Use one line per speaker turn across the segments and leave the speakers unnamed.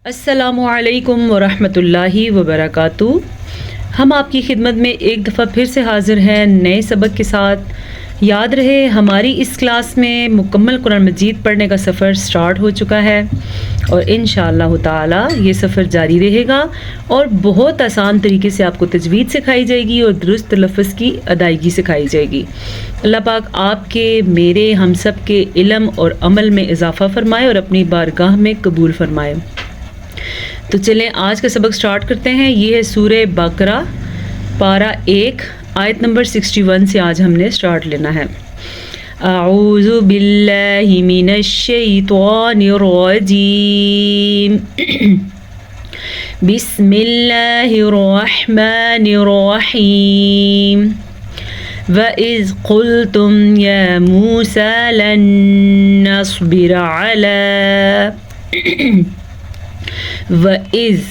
السلام علیکم ورحمۃ اللہ وبرکاتہ۔ ہم آپ کی خدمت میں ایک دفعہ پھر سے حاضر ہیں نئے سبق کے ساتھ۔ یاد رہے ہماری اس کلاس میں مکمل قرآن مجید پڑھنے کا سفر سٹارٹ ہو چکا ہے اور انشاءاللہ تعالی یہ سفر جاری رہے گا اور بہت آسان طریقے سے آپ کو تجوید سکھائی جائے گی اور درست لفظ کی ادائیگی سکھائی جائے گی۔ اللہ پاک آپ کے میرے ہم سب کے علم اور عمل میں اضافہ فرمائے اور اپنی بارگاہ میں قبول فرمائے۔ تو چلیں آج کا سبق سٹارٹ کرتے ہیں۔ یہ ہے سورہ بقرہ پارہ 1 آیت نمبر 61 سے آج ہم نے سٹارٹ لینا ہے۔ اعوذ باللہ من الشیطان الرجیم بسم اللہ الرحمن الرحیم وَإِذْ قُلْتُمْ يَا مُوسَى لَن نَّصْبِرَ عَلَىٰ وَإِذْ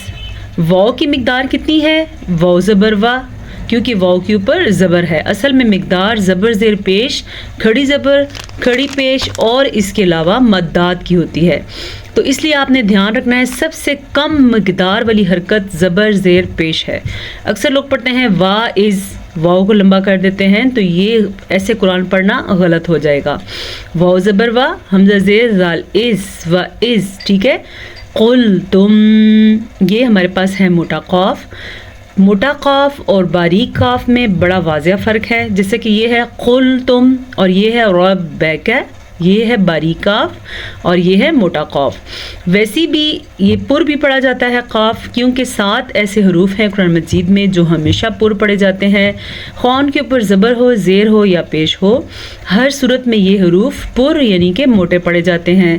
واو کی مقدار کتنی ہے؟ واو زبر وا، کیونکہ واو کے اوپر زبر ہے۔ اصل میں مقدار زبر زیر پیش، کھڑی زبر کھڑی پیش اور اس کے علاوہ مدات کی ہوتی ہے، تو اس لیے آپ نے دھیان رکھنا ہے سب سے کم مقدار والی حرکت زبر زیر پیش ہے۔ اکثر لوگ پڑھتے ہیں وا از، واو کو لمبا کر دیتے ہیں، تو یہ ایسے قرآن پڑھنا غلط ہو جائے گا۔ واو زبر وا، حمزہ زیر زال از و از، ٹھیک ہے۔ قل تم، یہ ہمارے پاس ہے موٹا قاف۔ موٹا قاف اور باریک قاف میں بڑا واضح فرق ہے، جیسے کہ یہ ہے قل تم اور یہ ہے ربک، یہ ہے باریک قاف اور یہ ہے موٹا قاف۔ ویسی بھی یہ پر بھی پڑھا جاتا ہے قاف، کیونکہ 7 ایسے حروف ہیں قرآن مجید میں جو ہمیشہ پر پڑھے جاتے ہیں، خواہ ان کے اوپر زبر ہو، زیر ہو یا پیش ہو، ہر صورت میں یہ حروف پر یعنی کہ موٹے پڑھے جاتے ہیں۔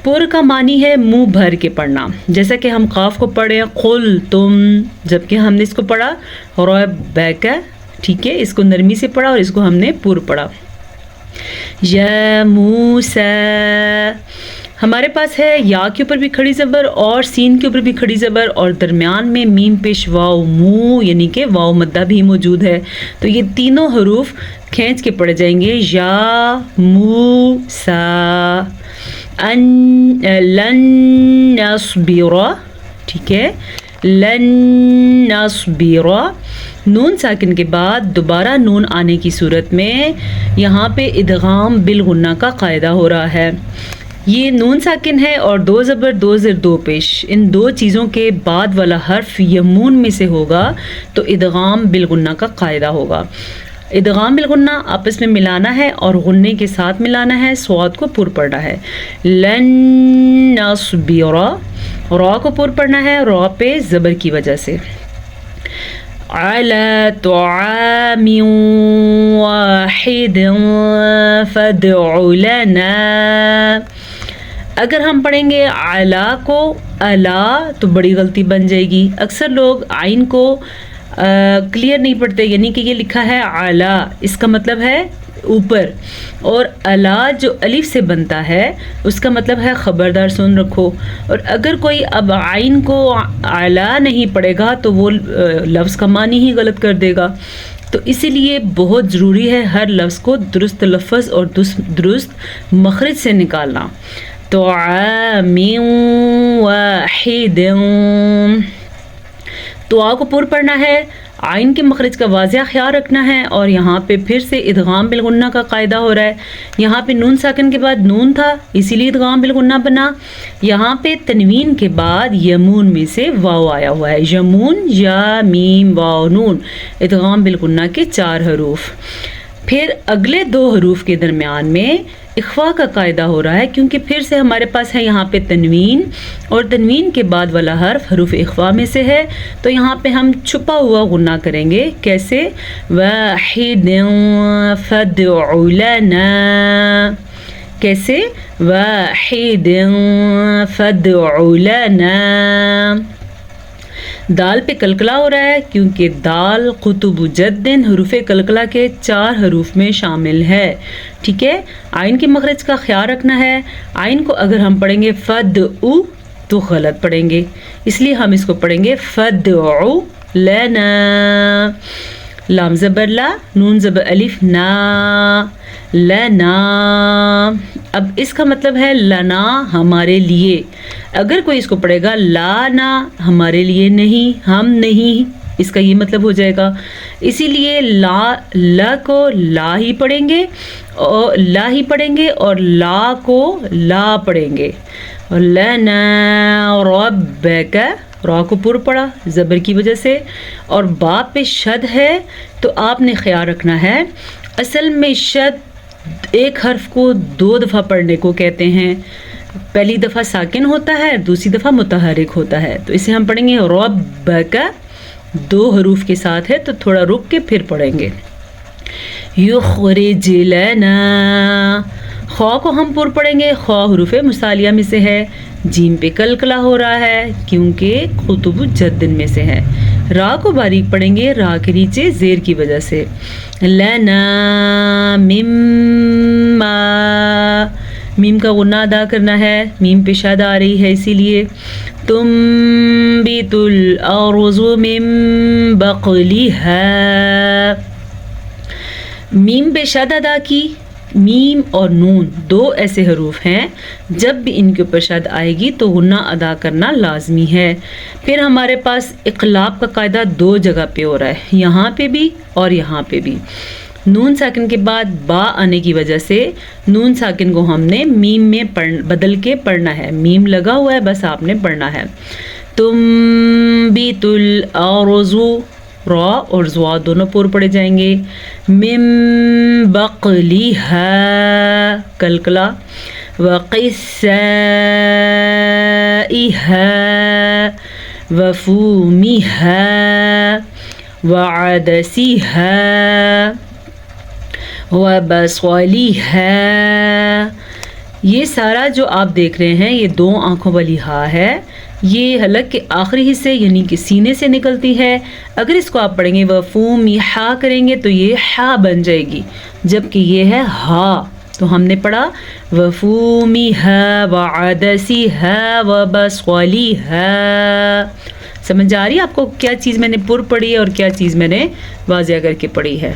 پر کا معنی ہے منہ بھر کے پڑھنا، جیسا کہ ہم قاف کو پڑھے قل تم، جبکہ ہم نے اس کو پڑھا ربک، ٹھیک ہے، اس کو نرمی سے پڑھا اور اس کو ہم نے پر پڑھا۔ یا موسیٰ، ہمارے پاس ہے یا کے اوپر بھی کھڑی زبر اور سین کے اوپر بھی کھڑی زبر اور درمیان میں میم پیش واو مو یعنی کہ واو مدہ بھی موجود ہے، تو یہ تینوں حروف کھینچ کے پڑھے جائیں گے۔ یا موسیٰ لن نصبر، ٹھیک ہے، لن نصبر، نون ساکن کے بعد دوبارہ نون آنے کی صورت میں یہاں پہ ادغام بالغنہ کا قاعدہ ہو رہا ہے۔ یہ نون ساکن ہے اور 2 زبر 2 زیر 2 پیش، ان 2 چیزوں کے بعد والا حرف یمون میں سے ہوگا تو ادغام بالغنہ کا قاعدہ ہوگا۔ ادغام بالغنہ آپس میں ملانا ہے اور غنے کے ساتھ ملانا ہے، صاد کو پر پڑھنا ہے۔ لن نصبر، را کو پر پڑھنا ہے، را پہ زبر کی وجہ سے۔ علی طعام واحد فادع لنا، اگر ہم پڑھیں گے علا کو الا تو بڑی غلطی بن جائے گی۔ اکثر لوگ عین کو کلیئر نہیں پڑھتے، یعنی کہ یہ لکھا ہے علا، اس کا مطلب ہے اوپر، اور الا جو الف سے بنتا ہے اس کا مطلب ہے خبردار سن رکھو، اور اگر کوئی اب عین کو علا نہیں پڑھے گا تو وہ لفظ کا معنی ہی غلط کر دے گا، تو اسی لیے بہت ضروری ہے ہر لفظ کو درست لفظ اور درست مخرج سے نکالنا۔ طعام واحد، تو آ کو پر پڑھنا ہے، عین کے مخرج کا واضح خیال رکھنا ہے، اور یہاں پہ پھر سے ادغام بالغنہ کا قاعدہ ہو رہا ہے۔ یہاں پہ نون ساکن کے بعد نون تھا اسی لیے ادغام بالغنہ بنا، یہاں پہ تنوین کے بعد یمون میں سے واو آیا ہوا ہے، یمون یا میم واو نون، ادغام بالغنہ کے 4 حروف۔ پھر اگلے 2 حروف کے درمیان میں اخفا کا قاعدہ ہو رہا ہے، کیونکہ پھر سے ہمارے پاس ہے یہاں پہ تنوین اور تنوین کے بعد والا حرف حروف اخفا میں سے ہے، تو یہاں پہ ہم چھپا ہوا غنہ کریں گے۔ کیسے؟ واحد فادع لنا، کیسے؟ واحد فادع لنا، دال پہ کلکلا ہو رہا ہے کیونکہ دال قطب جد حروف کلکلا کے 4 حروف میں شامل ہے، ٹھیک ہے۔ عین کے مخرج کا خیال رکھنا ہے، عین کو اگر ہم پڑھیں گے فدعو تو غلط پڑھیں گے، اس لیے ہم اس کو پڑھیں گے فدعو لنا، لام زبر لا، نون زبر الف نا، لنا، اب اس کا مطلب ہے لنا ہمارے لیے. اگر کوئی اس کو پڑھے گا لانا ہمارے لیے نہیں، ہم نہیں، اس کا یہ مطلب ہو جائے گا. اسی لیے لا کو لا ہی پڑھیں گے اور لا کو لا پڑھیں گے. لنا ربک، را کو پر پڑا زبر کی وجہ سے، اور با پہ شد ہے تو آپ نے خیال رکھنا ہے اصل میں شد ایک حرف کو 2 دفعہ پڑھنے کو کہتے ہیں. پہلی دفعہ ساکن ہوتا ہے، دوسری دفعہ متحرک ہوتا ہے. تو اسے ہم پڑھیں گے ربک، 2 حروف کے ساتھ ہے تو تھوڑا رک کے پھر پڑھیں گے. یخرج لنا، خوا کو ہم پر پڑھیں گے، خوا حروف مصالیہ میں سے ہے. جیم پہ کلکلا ہو رہا ہے کیونکہ خطب جدن میں سے ہے. را کو باریک پڑھیں گے، را کے نیچے زیر کی وجہ سے. لنا مما، میم کا غنہ ادا کرنا ہے، میم پہ شد آ رہی ہے اسی لیے. تنبت الارض من بقلها، میم پہ شد ادا کی. میم اور نون 2 ایسے حروف ہیں جب بھی ان کے اوپر شد آئے گی تو غنہ ادا کرنا لازمی ہے. پھر ہمارے پاس اقلاب کا قاعدہ 2 جگہ پہ ہو رہا ہے، یہاں پہ بھی اور یہاں پہ بھی. نون ساکن کے بعد با آنے کی وجہ سے نون ساکن کو ہم نے میم میں بدل کے پڑھنا ہے. میم لگا ہوا ہے، بس آپ نے پڑھنا ہے. تنبت الارض، را اور زوا دونوں پور پڑے جائیں گے. من بقلها، کلکلا. وقثائها وفومها وعدسها وبصلها، یہ سارا جو آپ دیکھ رہے ہیں یہ 2 آنکھوں والی ہا ہے. یہ حلق کے آخری حصے یعنی کہ سینے سے نکلتی ہے. اگر اس کو آپ پڑھیں گے وفومها کریں گے تو یہ ہا بن جائے گی، جبکہ یہ ہے ہا. تو ہم نے پڑھا وفومها وعدسها وبصلها. سمجھ آ رہی ہے آپ کو کیا چیز میں نے پر پڑھی ہے اور کیا چیز میں نے واضح کر کے پڑھی ہے.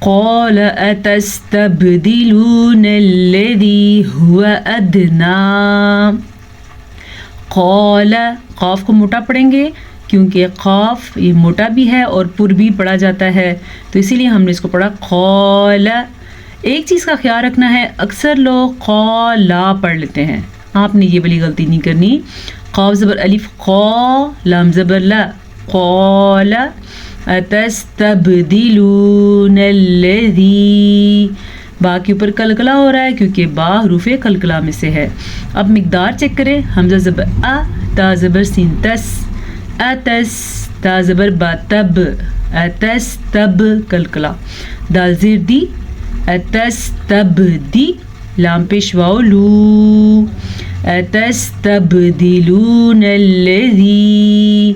قال اتستبدلون الذي هو ادنى، قال، قاف کو موٹا پڑھیں گے کیونکہ قاف یہ موٹا بھی ہے اور پر بھی پڑھا جاتا ہے، تو اسی لیے ہم نے اس کو پڑھا قال. ایک چیز کا خیال رکھنا ہے، اکثر لوگ قالا پڑھ لیتے ہیں، آپ نے یہ بڑی غلطی نہیں کرنی. قاف زبر الف قا، لام زبر لا، قال اتستبدلون الذی، با کے اوپر کلکلا ہو رہا ہے کیونکہ با حروف کلکلا میں سے ہے. اب مقدار چیک کریں، حمزہ زبر ا، تا زبر سین تس، اتس، تا زبر با تب، اتس تب کلکلا. دال زیر دی، اتس تب دی، لام پیش واو لو، اتستبدلون الذی.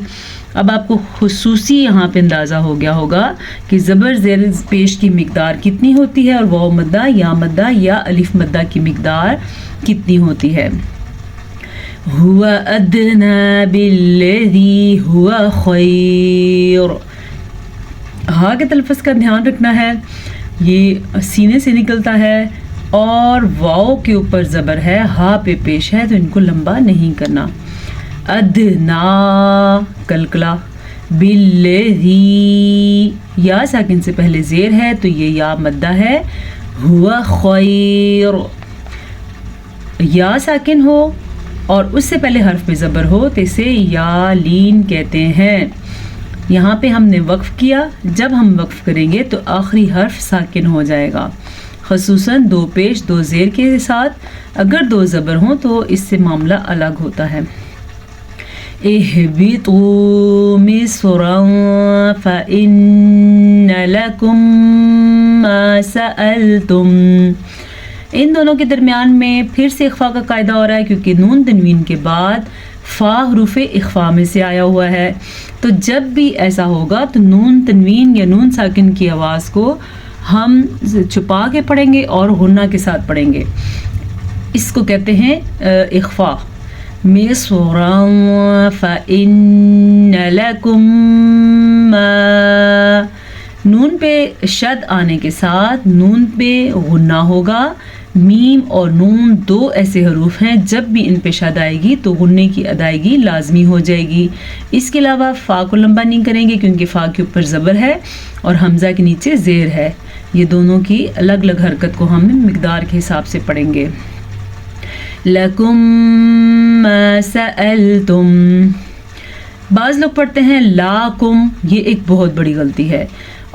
اب آپ کو خصوصی یہاں پہ اندازہ ہو گیا ہوگا کہ زبر زیر پیش کی مقدار کتنی ہوتی ہے اور واو مدہ یا مدہ یا الف مدہ کی مقدار کتنی ہوتی ہے. هو ادنى بالذی هو خیر، ہاں کے تلفظ کا دھیان رکھنا ہے، یہ سینے سے نکلتا ہے اور واو کے اوپر زبر ہے، ہا پہ پیش ہے تو ان کو لمبا نہیں کرنا. ادنا کلکلا، بالذی یا ساکن سے پہلے زیر ہے تو یہ یا مدہ ہے. ہوا خیر، یا ساکن ہو اور اس سے پہلے حرف پہ زبر ہو تو اسے یا لین کہتے ہیں. یہاں پہ ہم نے وقف کیا، جب ہم وقف کریں گے تو آخری حرف ساکن ہو جائے گا، خصوصاً 2 پیش 2 زیر کے ساتھ. اگر 2 زبر ہوں تو اس سے معاملہ الگ ہوتا ہے. اہبطوا مصرا فإن لكم ما سألتم، ان دونوں کے درمیان میں پھر سے اخفا کا قاعدہ ہو رہا ہے کیونکہ نون تنوین کے بعد فا حروف اخفا میں سے آیا ہوا ہے. تو جب بھی ایسا ہوگا تو نون تنوین یا نون ساکن کی آواز کو ہم چھپا کے پڑھیں گے اور غنہ کے ساتھ پڑھیں گے. اس کو کہتے ہیں اخفا. مصرا فإن لكم ما، نون پہ شد آنے کے ساتھ نون پہ غنہ ہوگا. میم اور نون دو ایسے حروف ہیں جب بھی ان پہ شد آئے گی تو غنے کی ادائیگی لازمی ہو جائے گی. اس کے علاوہ فا کو لمبا نہیں کریں گے کیونکہ فا کے اوپر زبر ہے اور حمزہ کے نیچے زیر ہے. یہ دونوں کی الگ الگ حرکت کو ہم مقدار کے حساب سے پڑھیں گے. لَكُمْ مَا سَأَلْتُمْ. بعض لوگ پڑھتے ہیں لاکم، یہ ایک بہت بڑی غلطی ہے.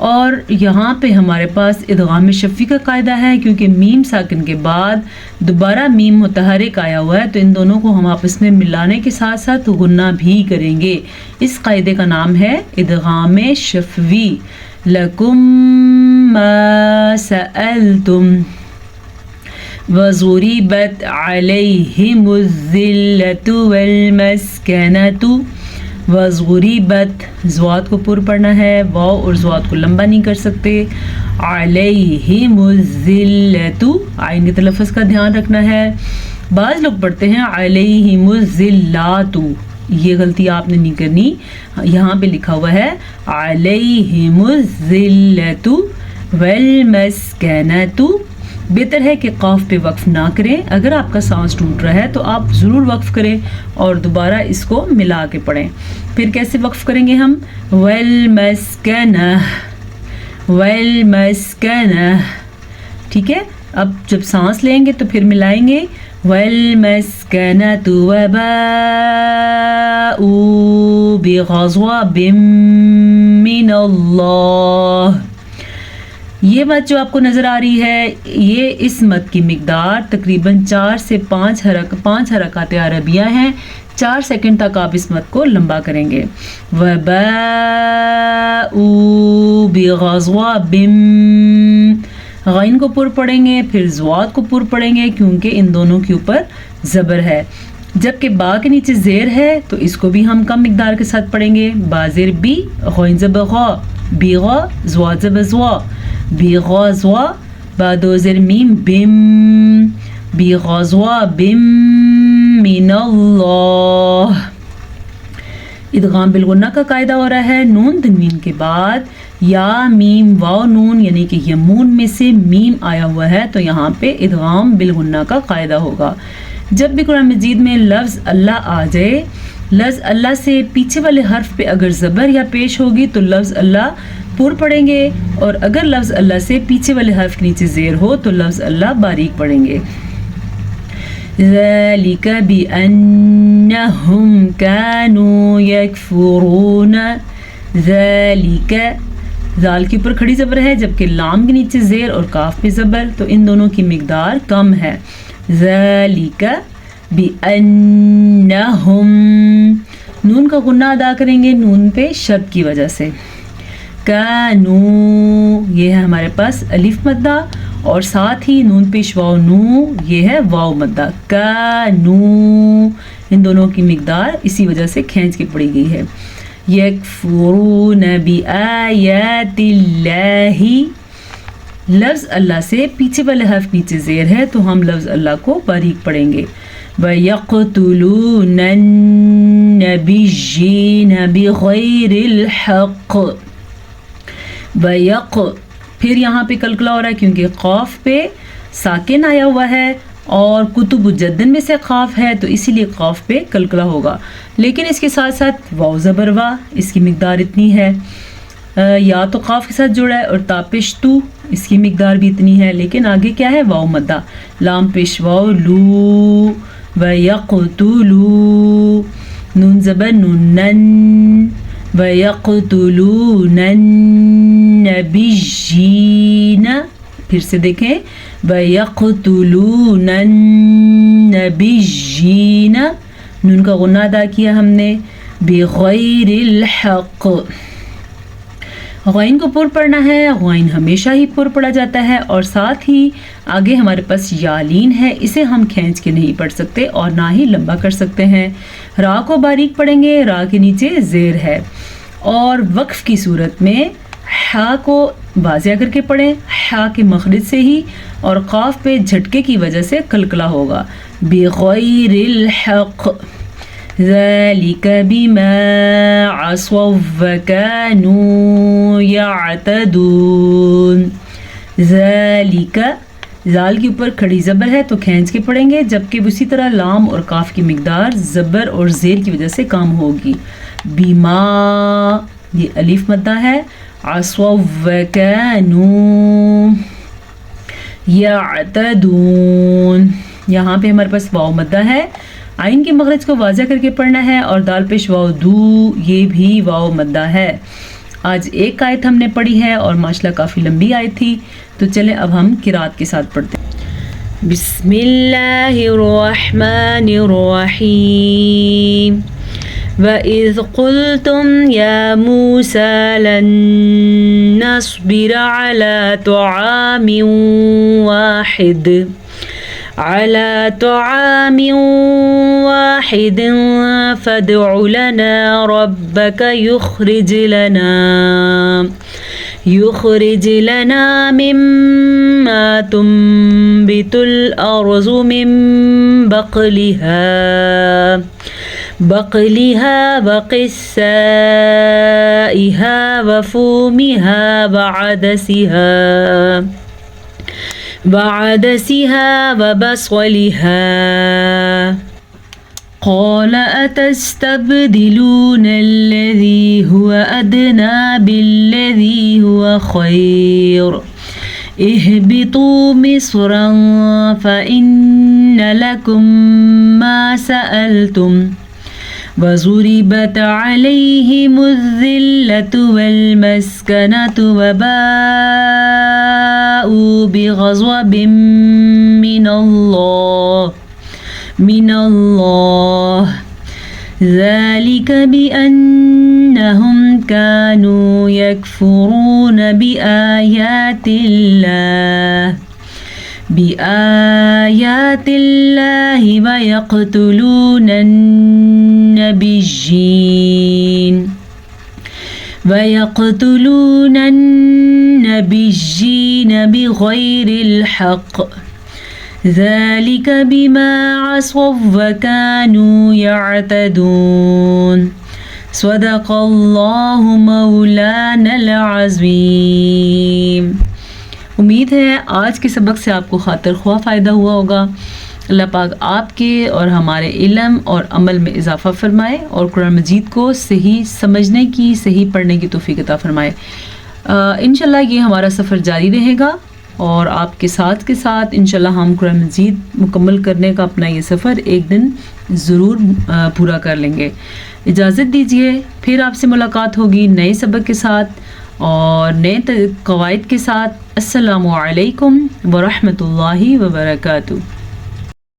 اور یہاں پہ ہمارے پاس ادغام شفوی کا قاعدہ ہے کیونکہ میم ساکن کے بعد دوبارہ میم متحرک آیا ہوا ہے تو ان دونوں کو ہم آپس میں ملانے کے ساتھ ساتھ غنہ بھی کریں گے. اس قاعدے کا نام ہے ادغام شفوی. لَكُمْ مَا سَأَلْتُمْ وَضُرِبَتْ عَلَيْهِمُ الذِّلَّةُ وَالْمَسْكَنَةُ. وَضُرِبَتْ زوات کو پر پڑھنا ہے، واو اور زوات کو لمبا نہیں کر سکتے. عَلَيْهِمُ الذِّلَّةُ آئین کے تلفظ کا دھیان رکھنا ہے. بعض لوگ پڑھتے ہیں عَلَيْهِمُ الذِّلَّةُ، یہ غلطی آپ نے نہیں کرنی. یہاں پہ لکھا ہوا ہے عَلَيْهِمُ الذِّلَّةُ وَالْمَسْكَنَةُ. بہتر ہے کہ قاف پہ وقف نہ کریں. اگر آپ کا سانس ٹوٹ رہا ہے تو آپ ضرور وقف کریں اور دوبارہ اس کو ملا کے پڑھیں. پھر کیسے وقف کریں گے ہم؟ وَالْمَسْكَنَةُ وَالْمَسْكَنَةُ. ٹھیک ہے، اب جب سانس لیں گے تو پھر ملائیں گے وَالْمَسْكَنَةُ وَبَاءُوا بِغَضَبٍ مِّنَ اللَّهِ. یہ مد جو آپ کو نظر آ رہی ہے، یہ اس مد کی مقدار تقریباً 4 سے 5 حرکات عربیہ ہیں. 4 سیکنڈ تک آپ اس مد کو لمبا کریں گے. وَبَاءُوا بِغَضَبٍ، غین کو پر پڑھیں گے، پھر زوات کو پر پڑھیں گے کیونکہ ان دونوں کے اوپر زبر ہے. جبکہ با کے نیچے زیر ہے تو اس کو بھی ہم کم مقدار کے ساتھ پڑھیں گے. با زیر بی، غین زبر غا، بی غا، زوات زبر زوا، بی غا زوا، با دو زیر میم بم، بی غا زوا بم من اللہ. ادغام بالغنہ کا قاعدہ ہو رہا ہے. نون تنوین کے بعد یا میم واو نون یعنی کہ یمون میں سے میم آیا ہوا ہے تو یہاں پہ ادغام بالغنہ کا قاعدہ ہوگا. جب بھی قرآن مجید میں لفظ اللہ آ جائے، لفظ اللہ سے پیچھے والے حرف پہ اگر زبر یا پیش ہوگی تو لفظ اللہ پر پڑھیں گے، اور اگر لفظ اللہ سے پیچھے والے حرف کے نیچے زیر ہو تو لفظ اللہ باریک پڑھیں گے. ذَلِكَ بِأَنَّهُمْ كَانُوا يَكْفُرُونَ. ذَلِكَ ذال کے اوپر کھڑی زبر ہے جبکہ لام کے نیچے زیر اور کاف پہ زبر، تو ان دونوں کی مقدار کم ہے. ذَلِكَ بِأَنَّهُمْ، نون کا غنہ ادا کریں گے نون پہ شد کی وجہ سے. کانو، یہ ہے ہمارے پاس الف مدہ اور ساتھ ہی نون پیش واو نو، یہ ہے واو مدہ. کانو، ان دونوں کی مقدار اسی وجہ سے کھینچ کے پڑھی گئی ہے. یکفرون بآیات اللہ، لفظ اللہ سے پیچھے والے حرف نیچے زیر ہے تو ہم لفظ اللہ کو باریک پڑھیں گے. وَيَقْتُلُونَ النَّبِيِّينَ بِغَيْرِ الْحَقِّ. پھر یہاں پہ کلکلا ہو رہا ہے کیونکہ قاف پہ ساکن آیا ہوا ہے اور کتب جدن میں سے قاف ہے تو اسی لیے قاف پہ کلکلا ہوگا. لیکن اس کے ساتھ ساتھ واو زبر وا، اس کی مقدار اتنی ہے. یا تو قاف کے ساتھ جڑا ہے اور تا پیش تو، اس کی مقدار بھی اتنی ہے. لیکن آگے کیا ہے؟ واو مدہ، لام پیش واو لو، وَيَقْتُلُوا، نون زبر نُنَّن، وَيَقْتُلُونَ النَّبِيِّينَ. پھر سے دیکھیں وَيَقْتُلُونَ النَّبِيِّينَ، نون کا غنہ ادا کیا ہم نے. بِغَيْرِ الْحَقِّ، غین کو پر پڑھنا ہے. غین ہمیشہ ہی پر پڑھا جاتا ہے اور ساتھ ہی آگے ہمارے پاس یالین ہے، اسے ہم کھینچ کے نہیں پڑھ سکتے اور نہ ہی لمبا کر سکتے ہیں. را کو باریک پڑھیں گے، را کے نیچے زیر ہے. اور وقف کی صورت میں ہا کو واضح کر کے پڑھیں، ہا کے مخرج سے ہی، اور قاف پہ جھٹکے کی وجہ سے کلکلا ہوگا. بغیر الحق، ذلك بما عصوا وكانوا يعتدون. ذلك زال کے اوپر کھڑی زبر ہے تو کھینچ کے پڑھیں گے، جبکہ اسی طرح لام اور کاف کی مقدار زبر اور زیر کی وجہ سے کام ہوگی. بیما یہ الف مدہ ہے، عصوا وکانوا یعتدون یہاں پہ ہمارے پاس واو مدہ ہے، عین کے مخرج کو واضح کر کے پڑھنا ہے، اور دال پیش واو دو یہ بھی واو مدہ ہے. آج ایک آیت ہم نے پڑھی ہے اور ماشاءاللہ کافی لمبی آیت تھی، تو چلیں اب ہم قرات کے ساتھ پڑھتے ہیں. بسم اللہ الرحمن الرحیم. وَإِذْ قُلْتُمْ يَا مُوسَى لَن نَّصْبِرَ عَلَى طَعَامٍ واحد فادع لنا ربك يخرج لنا مما تنبت الأرض من بقلها وقثائها وفومها وعدسها وبصلها. قال أتستبدلون الذي هو أدنى بالذي هو خير اهبطوا مصرا فإن لكم ما سألتم وضربت عليهم الذلة والمسكنة وباءوا بغضب من الله ذلك بأنهم كانوا يكفرون بآيات الله ويقتلون النبيين بغير الحق ذلك بما عصوا وكانوا يعتدون. صدق اللہ مولانا العظیم. امید ہے آج کے سبق سے آپ کو خاطر خواہ فائدہ ہوا ہوگا. اللہ پاک آپ کے اور ہمارے علم اور عمل میں اضافہ فرمائے اور قرآن مجید کو صحیح سمجھنے کی، صحیح پڑھنے کی توفیق عطا فرمائے. انشاءاللہ یہ ہمارا سفر جاری رہے گا اور آپ کے ساتھ انشاءاللہ ہم قرآن مجید مکمل کرنے کا اپنا یہ سفر ایک دن ضرور پورا کر لیں گے. اجازت دیجیے، پھر آپ سے ملاقات ہوگی نئے سبق کے ساتھ اور نئے قواعد کے ساتھ. السلام علیکم ورحمۃ اللہ وبرکاتہ.